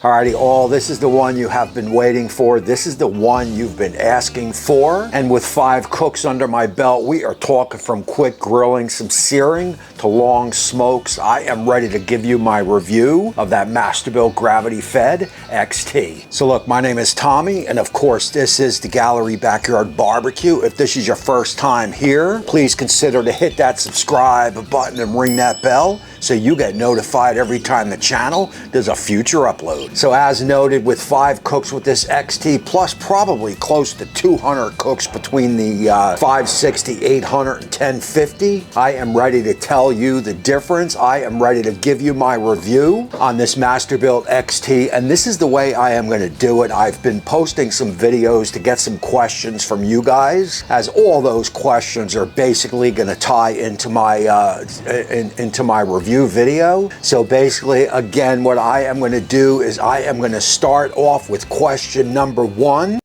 Alrighty, all, this is the one you have been waiting for. This is the one you've been asking for. And with 5 cooks under my belt, we are talking from quick grilling, some searing to long smokes. I am ready to give you my review of that Masterbuilt Gravity Fed XT. So look, my name is Tommy, and of course, this is the Gallery Backyard Barbecue. If this is your first time here, please consider to hit that subscribe button and ring that bell so you get notified every time the channel does a future upload. So as noted, with 5 cooks with this XT, plus probably close to 200 cooks between the 560, 800, and 1050, I am ready to tell you the difference. I am ready to give you my review on this Masterbuilt XT, and this is the way I am going to do it. I've been posting some videos to get some questions from you guys, as all those questions are basically going to tie into my review video. So basically, again, what I am going to do is I am going to start off with question number 1.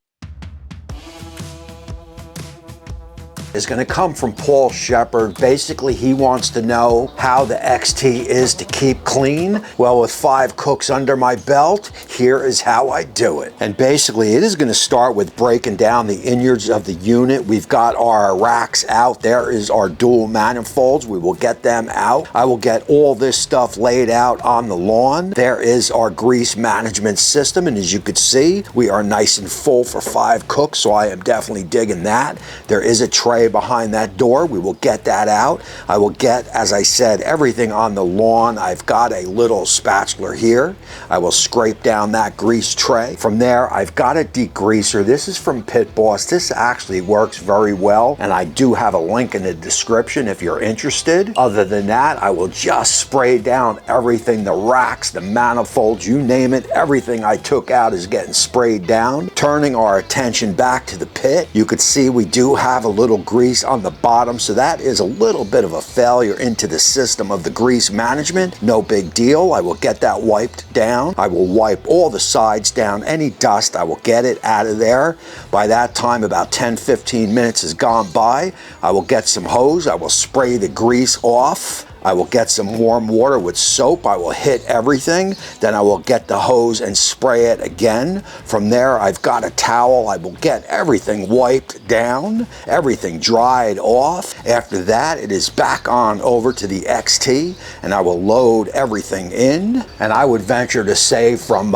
Is going to come from Paul Shepard. Basically, he wants to know how the XT is to keep clean. Well, with 5 cooks under my belt, here is how I do it. And basically, it is going to start with breaking down the innards of the unit. We've got our racks out. There is our dual manifolds. We will get them out. I will get all this stuff laid out on the lawn. There is our grease management system, and as you could see, we are nice and full for 5 cooks, so I am definitely digging that. There is a tray behind that door. We will get that out. I will get, as I said, everything on the lawn. I've got a little spatula here. I will scrape down that grease tray. From there, I've got a degreaser. This is from Pit Boss. This actually works very well, and I do have a link in the description if you're interested. Other than that, I will just spray down everything, the racks, the manifolds, you name it. Everything I took out is getting sprayed down. Turning our attention back to the pit, you could see we do have a little grease on the bottom, so that is a little bit of a failure into the system of the grease management. No big deal. I will get that wiped down. I will wipe all the sides down. Any dust, I will get it out of there. By that time, about 10-15 minutes has gone by. I will get some hose. I will spray the grease off. I will get some warm water with soap. I will hit everything. Then I will get the hose and spray it again. From there, I've got a towel. I will get everything wiped down, everything dried off. After that, it is back on over to the XT, and I will load everything in. And I would venture to say from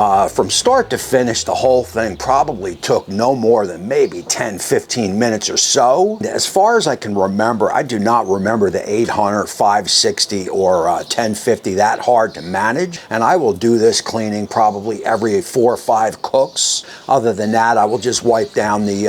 start to finish, the whole thing probably took no more than maybe 10-15 minutes or so. As far as I can remember, I do not remember the 800, 560, or 1050 that hard to manage, and I will do this cleaning probably every 4 or 5 cooks. Other than that, I will just wipe down the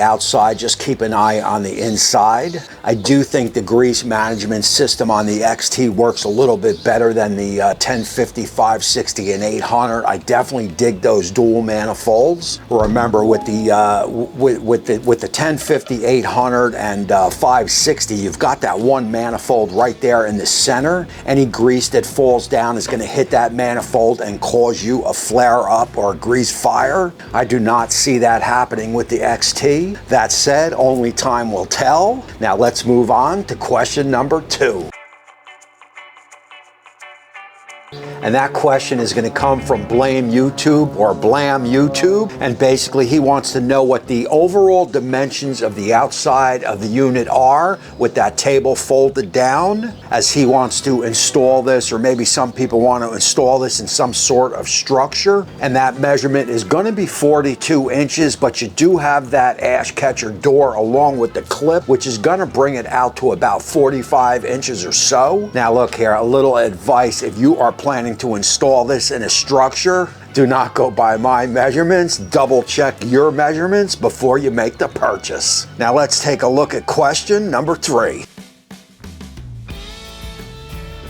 outside, just keep an eye on the inside. I do think the grease management system on the XT works a little bit better than the 1050, 560, and 800. I definitely dig those dual manifolds. Remember, with the 1050, 800, and 560, you've got that one manifold right there in the center. Any grease that falls down is going to hit that manifold and cause you a flare up or a grease fire. I do not see that happening with the XT. That said, only time will tell. Now let's move on to question number 2. And that question is going to come from Blame YouTube or Blam YouTube. And basically, he wants to know what the overall dimensions of the outside of the unit are with that table folded down, as he wants to install this, or maybe some people want to install this in some sort of structure. And that measurement is going to be 42 inches, but you do have that ash catcher door along with the clip, which is going to bring it out to about 45 inches or so. Now look here, a little advice. If you are planning to install this in a structure, do not go by my measurements. Double check your measurements before you make the purchase. Now let's take a look at question number 3.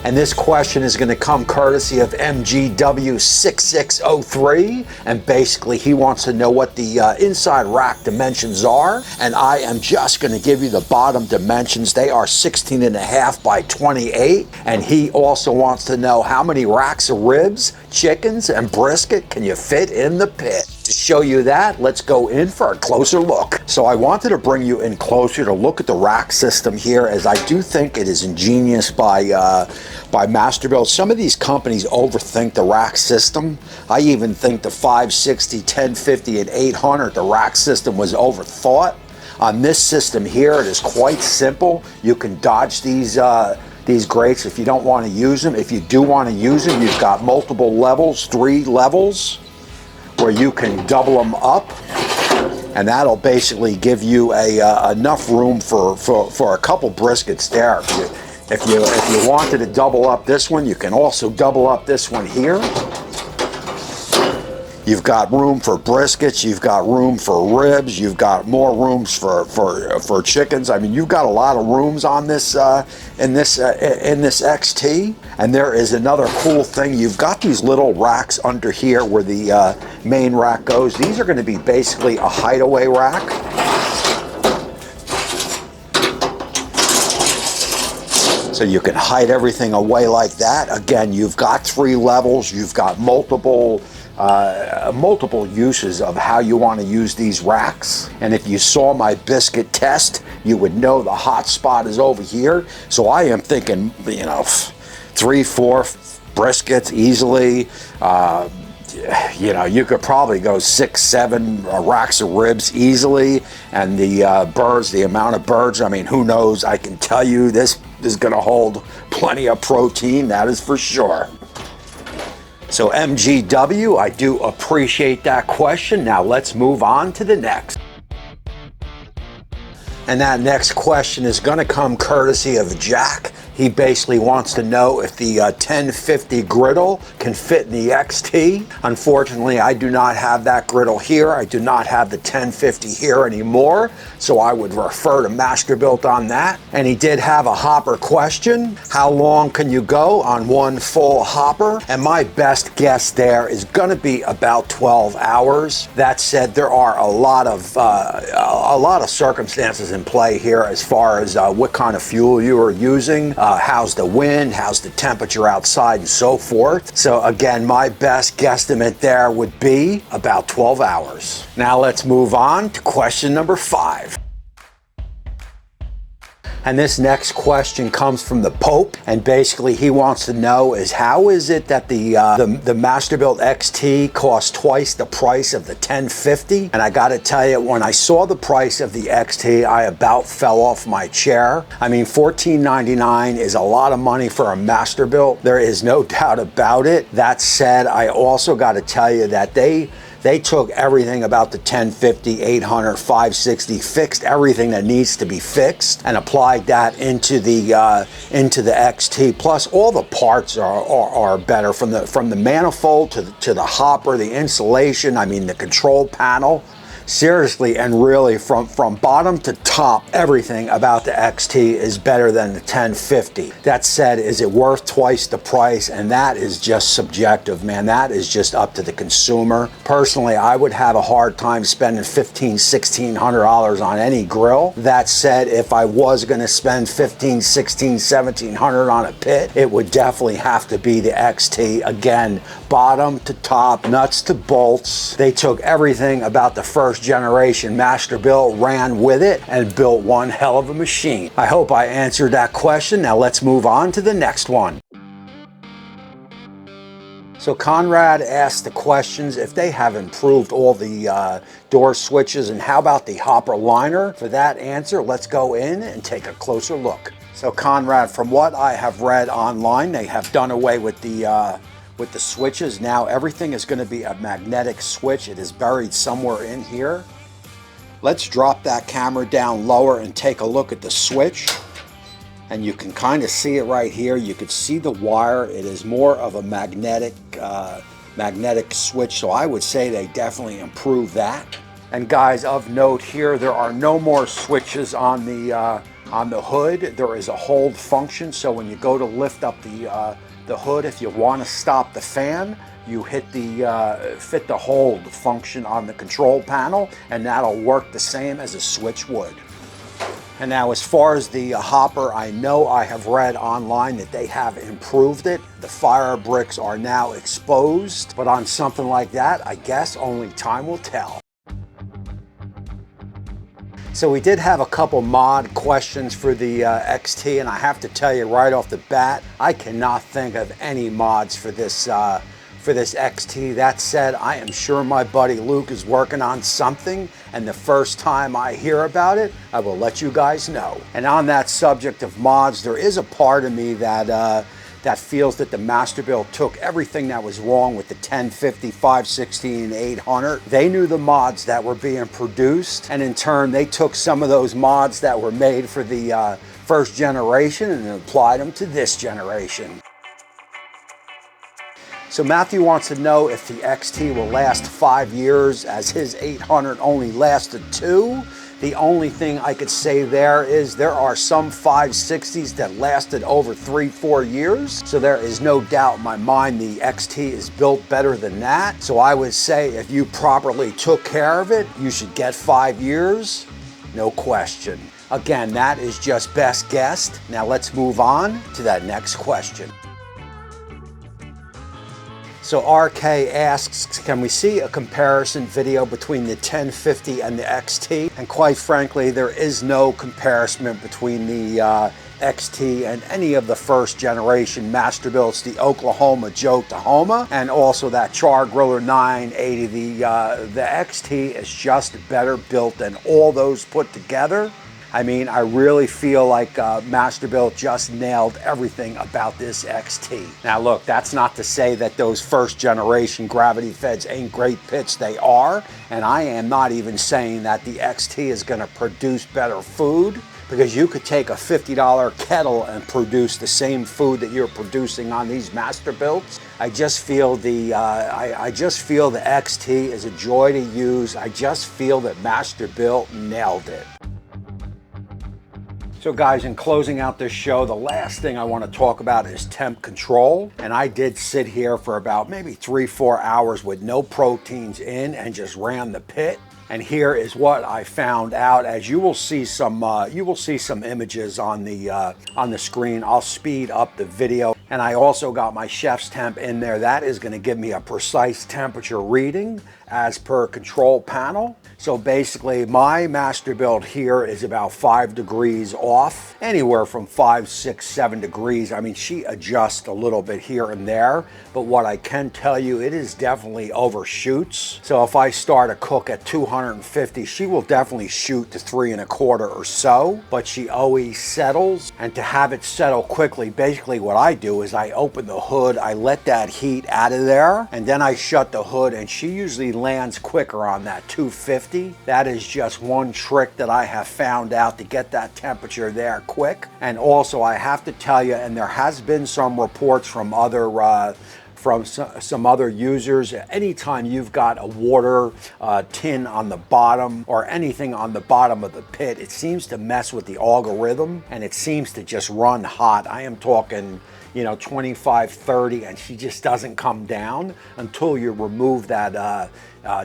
And this question is going to come courtesy of MGW6603. And basically, he wants to know what the inside rack dimensions are. And I am just going to give you the bottom dimensions. They are 16.5 by 28. And he also wants to know how many racks of ribs, chickens, and brisket can you fit in the pit. To show you that, let's go in for a closer look. So I wanted to bring you in closer to look at the rack system here, as I do think it is ingenious by Masterbuilt. Some of these companies overthink the rack system. I even think the 560, 1050, and 800, the rack system was overthought. On this system here, it is quite simple. You can dodge these grates if you don't want to use them. If you do want to use them, you've got multiple levels, 3 levels, where you can double them up, and that'll basically give you enough room for a couple briskets there. If you wanted to double up this one, you can also double up this one here. You've got room for briskets, you've got room for ribs, you've got more rooms for chickens. I mean, you've got a lot of rooms on this in this XT. And there is another cool thing. You've got these little racks under here where the main rack goes. These are going to be basically a hideaway rack. So you can hide everything away like that. Again, you've got 3 levels. You've got multiple uses of how you want to use these racks. And if you saw my biscuit test, you would know the hot spot is over here. So I am thinking, 3, 4 briskets easily. You could probably go 6, 7 racks of ribs easily. And the birds, the amount of birds, I mean, who knows? I can tell you this is going to hold plenty of protein, that is for sure. So MGW, I do appreciate that question. Now let's move on to the next. And that next question is going to come courtesy of Jack. He basically wants to know if the 1050 griddle can fit in the XT. Unfortunately, I do not have that griddle here. I do not have the 1050 here anymore, so I would refer to Masterbuilt on that. And he did have a hopper question. How long can you go on one full hopper? And my best guess there is going to be about 12 hours. That said, there are a lot of circumstances in play here as far as what kind of fuel you are using. How's the wind, how's the temperature outside, and so forth. So again, my best guesstimate there would be about 12 hours. Now let's move on to question number 5. And this next question comes from the Pope, and basically he wants to know is how is it that the Masterbuilt XT costs twice the price of the 1050? And I got to tell you, when I saw the price of the XT, I about fell off my chair. I mean, $14.99 is a lot of money for a Masterbuilt. There is no doubt about it. That said, I also got to tell you that they took everything about the 1050, 800, 560, fixed everything that needs to be fixed, and applied that into the XT. Plus, all the parts are better, from the manifold to the hopper, the insulation. I mean, the control panel. Seriously, and really, from bottom to top, everything about the XT is better than the 1050. That said, is it worth twice the price? And that is just subjective, man. That is just up to the consumer. Personally, I would have a hard time spending $1,500, $1,600 on any grill. That said, if I was going to spend $1,500, $1,600, $1,700 on a pit, it would definitely have to be the XT. Again, bottom to top, nuts to bolts. They took everything about the first generation Masterbuilt, ran with it, and built one hell of a machine. I hope I answered that question. Now let's move on to the next one. So Conrad asked the questions if they have improved all the door switches, and how about the hopper liner? For that answer, let's go in and take a closer look. So Conrad, from what I have read online, they have done away with the switches. Now everything is going to be a magnetic switch. It is buried somewhere in here. Let's drop that camera down lower and take a look at the switch. And you can kind of see it right here. You could see the wire. It is more of a magnetic switch. So I would say they definitely improved that. And guys, of note here, there are no more switches on the hood. There is a hold function. So when you go to lift up the hood, if you want to stop the fan, you hit the hold function on the control panel, and that'll work the same as a switch would. And now as far as the hopper, I know I have read online that they have improved it. The fire bricks are now exposed, but on something like that, I guess only time will tell. So we did have a couple mod questions for the XT, and I have to tell you right off the bat, I cannot think of any mods for this XT. That said, I am sure my buddy Luke is working on something, and the first time I hear about it, I will let you guys know. And on that subject of mods, there is a part of me that feels that the Masterbuilt took everything that was wrong with the 1050, 516, and 800. They knew the mods that were being produced, and in turn, they took some of those mods that were made for the first generation and applied them to this generation. So Matthew wants to know if the XT will last 5 years, as his 800 only lasted 2. The only thing I could say there is there are some 560s that lasted over 3-4 years. So there is no doubt in my mind the XT is built better than that. So I would say if you properly took care of it, you should get 5 years, no question. Again, that is just best guess. Now let's move on to that next question. So RK asks, can we see a comparison video between the 1050 and the XT? And quite frankly, there is no comparison between the XT and any of the first generation Masterbuilts, the Oklahoma Joe Tahoma, and also that Char Griller 980. The XT is just better built than all those put together. I mean, I really feel like Masterbuilt just nailed everything about this XT. Now look, that's not to say that those first generation Gravity Feds ain't great pits, they are. And I am not even saying that the XT is gonna produce better food, because you could take a $50 kettle and produce the same food that you're producing on these Masterbuilts. I just feel the XT is a joy to use. I just feel that Masterbuilt nailed it. So guys, in closing out this show, the last thing I want to talk about is temp control. And I did sit here for about maybe 3-4 hours with no proteins in and just ran the pit. And here is what I found out. As you will see some images on the screen. I'll speed up the video. And I also got my chef's temp in there. That is going to give me a precise temperature reading as per control panel. So basically my Masterbuilt here is about 5 degrees off, anywhere from 5, 6, 7 degrees. I mean, she adjusts a little bit here and there, but what I can tell you, it is definitely overshoots. So if I start a cook at 250, she will definitely shoot to 3 1/4 or so, but she always settles. And to have it settle quickly, basically what I do is I open the hood, I let that heat out of there, and then I shut the hood, and she usually lands quicker on that 250. That is just one trick that I have found out to get that temperature there quick. And also I have to tell you, and there has been some reports from some other users, anytime you've got a water tin on the bottom or anything on the bottom of the pit, it seems to mess with the algorithm and it seems to just run hot. I am talking, you know, 25, 30, and she just doesn't come down until you remove that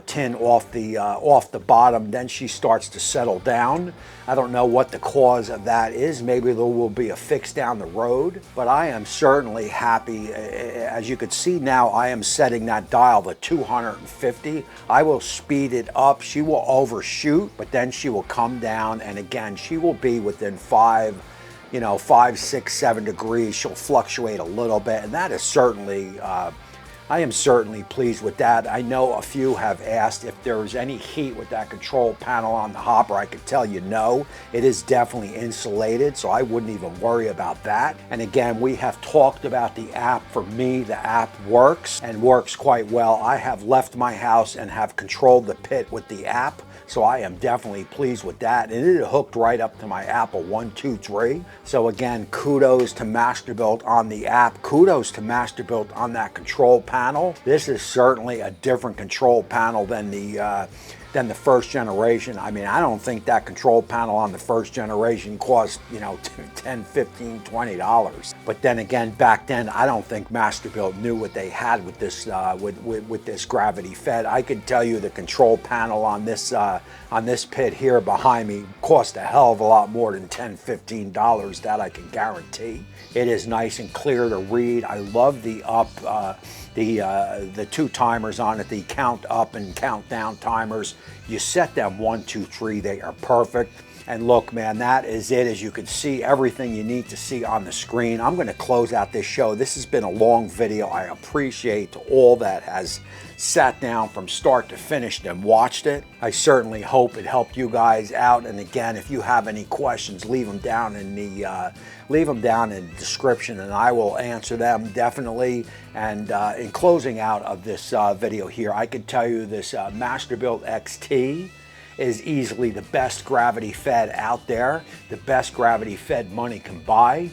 tin off the bottom. Then she starts to settle down. I don't know what the cause of that is. Maybe there will be a fix down the road, but I am certainly happy. As you can see now, I am setting that dial to 250. I will speed it up. She will overshoot, but then she will come down, and again, she will be within 5, 6, 7 degrees. She'll fluctuate a little bit, and that is certainly, I am certainly pleased with that. I know a few have asked if there's any heat with that control panel on the hopper. I could tell you no, it is definitely insulated, so I wouldn't even worry about that. And again, we have talked about the app. For me, the app works and works quite well. I have left my house and have controlled the pit with the app. So I am definitely pleased with that. And it hooked right up to my Apple 1, 2, 3. So again, kudos to Masterbuilt on the app. Kudos to Masterbuilt on that control panel. This is certainly a different control panel than the first generation. I mean, I don't think that control panel on the first generation cost, $10, $15, $20. But then again, back then, I don't think Masterbuilt knew what they had with this with this Gravity Fed. I can tell you the control panel on this pit here behind me cost a hell of a lot more than $10, $15. That I can guarantee. It is nice and clear to read. I love the the two timers on it, the count up and count down timers. You set them 1, 2, 3. They are perfect. And look, man, that is it. As you can see, everything you need to see on the screen. I'm going to close out this show. This has been a long video. I appreciate all that has sat down from start to finish and watched it. I certainly hope it helped you guys out. And again, if you have any questions, leave them down in the description, and I will answer them definitely. And in closing out of this video here, I can tell you this Masterbuilt XT is easily the best gravity fed out there, the best gravity fed money can buy,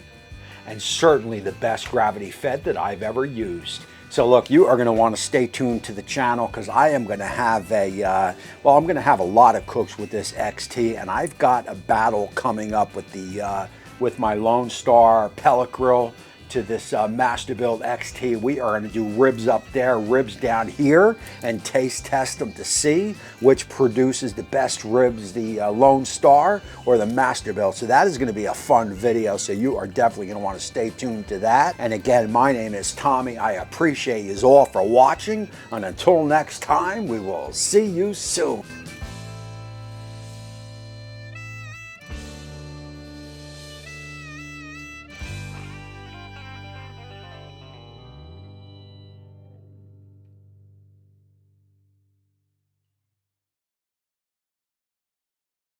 and certainly the best gravity fed that I've ever used. So look, you are going to want to stay tuned to the channel, because I am going to have I'm going to have a lot of cooks with this XT, and I've got a battle coming up with the with my Lone Star pellet grill to this Masterbuilt XT. We are going to do ribs up there, ribs down here, and taste test them to see which produces the best ribs, the Lone Star or the Masterbuilt. So that is going to be a fun video, so you are definitely going to want to stay tuned to that. And again, my name is Tommy. I appreciate you all for watching, and until next time, we will see you soon.